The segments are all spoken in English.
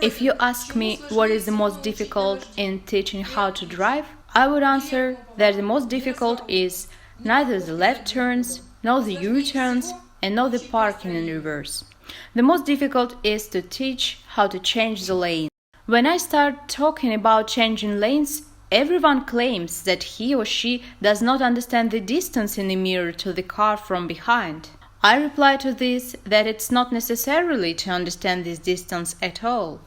If you ask me what is the most difficult in teaching how to drive, I would answer that the most difficult is neither the left turns, nor the U-turns, and nor the parking in reverse. The most difficult is to teach how to change the lane. When I start talking about changing lanes, everyone claims that he or she does not understand the distance in the mirror to the car from behind. I reply to this that it's not necessarily to understand this distance at all.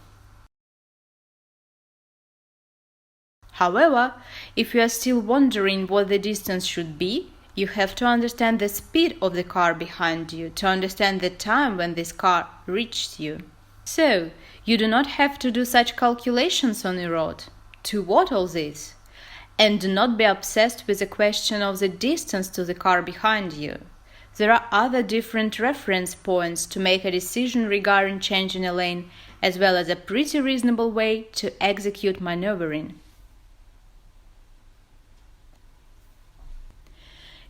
However, if you are still wondering what the distance should be, you have to understand the speed of the car behind you to understand the time when this car reached you. So, you do not have to do such calculations on the road. To what all this? And do not be obsessed with the question of the distance to the car behind you. There are other different reference points to make a decision regarding changing a lane, as well as a pretty reasonable way to execute maneuvering.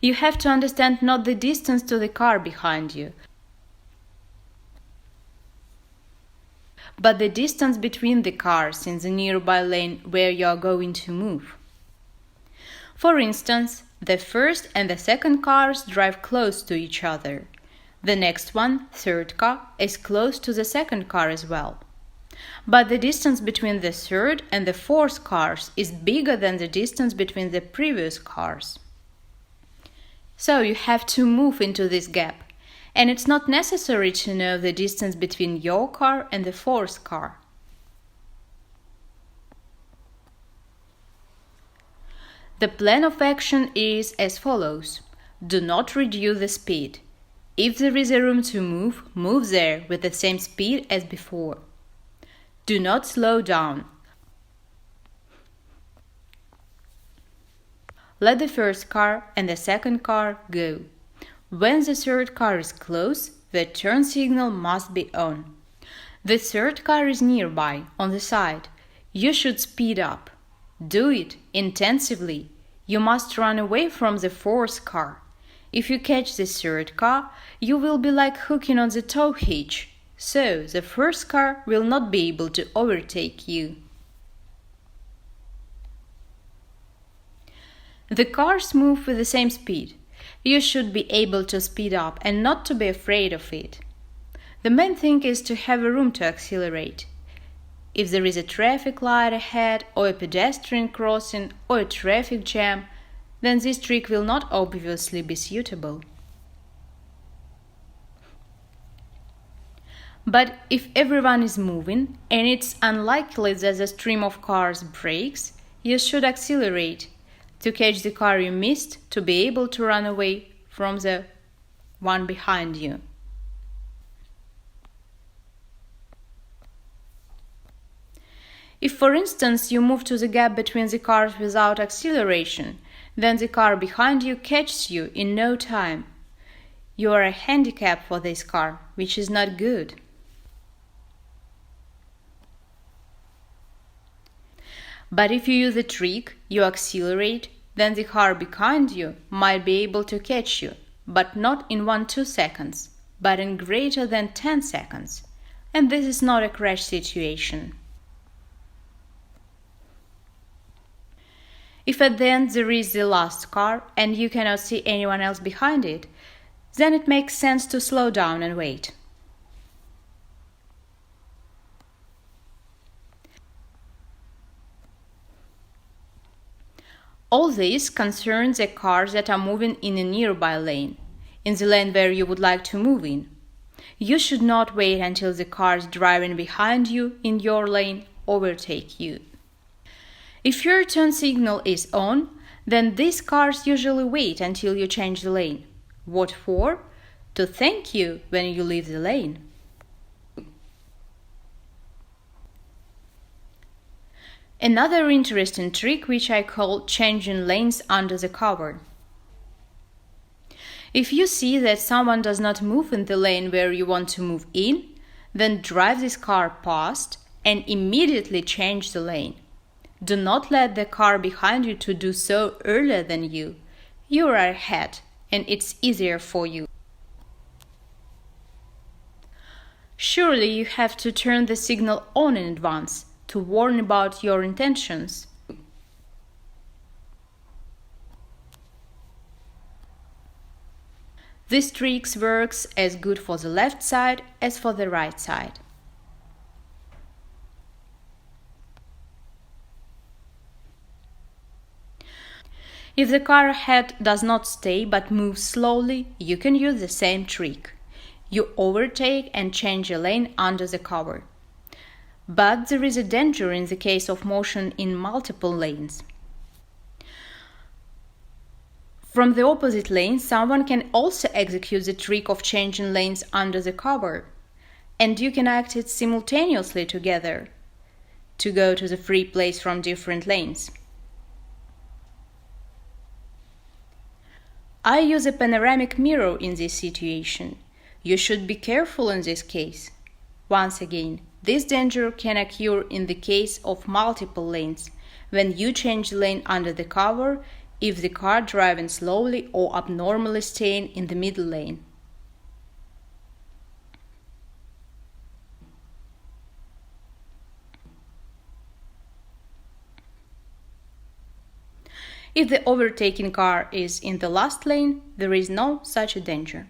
You have to understand not the distance to the car behind you, but the distance between the cars in the nearby lane where you are going to move. For instance, the first and the second cars drive close to each other. The next one, third car, is close to the second car as well. But the distance between the third and the fourth cars is bigger than the distance between the previous cars. So you have to move into this gap, and it's not necessary to know the distance between your car and the fourth car. The plan of action is as follows. Do not reduce the speed. If there is a room to move, move there with the same speed as before. Do not slow down. Let the first car and the second car go. When the third car is close, the turn signal must be on. The third car is nearby, on the side. You should speed up. Do it intensively. You must run away from the fourth car. If you catch the third car, you will be like hooking on the tow hitch. So the first car will not be able to overtake you. The cars move with the same speed. You should be able to speed up and not to be afraid of it. The main thing is to have a room to accelerate. If there is a traffic light ahead, or a pedestrian crossing, or a traffic jam, then this trick will not obviously be suitable. But if everyone is moving, and it's unlikely that the stream of cars breaks, you should accelerate to catch the car you missed, to be able to run away from the one behind you. If, for instance, you move to the gap between the cars without acceleration, then the car behind you catches you in no time. You are a handicap for this car, which is not good. But if you use a trick, you accelerate, then the car behind you might be able to catch you, but not in 1-2 seconds, but in greater than 10 seconds. And this is not a crash situation. If at the end there is the last car and you cannot see anyone else behind it, then it makes sense to slow down and wait. All this concerns the cars that are moving in a nearby lane, in the lane where you would like to move in. You should not wait until the cars driving behind you in your lane overtake you. If your turn signal is on, then these cars usually wait until you change the lane. What for? To thank you when you leave the lane. Another interesting trick, which I call changing lanes under the cover. If you see that someone does not move in the lane where you want to move in, then drive this car past and immediately change the lane. Do not let the car behind you to do so earlier than you. You are ahead, and it's easier for you. Surely you have to turn the signal on in advance to warn about your intentions. This trick works as good for the left side as for the right side. If the car ahead does not stay but moves slowly, you can use the same trick. You overtake and change a lane under the cover. But there is a danger in the case of motion in multiple lanes. From the opposite lane, someone can also execute the trick of changing lanes under the cover, and you can act it simultaneously together to go to the free place from different lanes. I use a panoramic mirror in this situation. You should be careful in this case. Once again, this danger can occur in the case of multiple lanes, when you change the lane under the cover, if the car driving slowly or abnormally staying in the middle lane. If the overtaking car is in the last lane, there is no such a danger.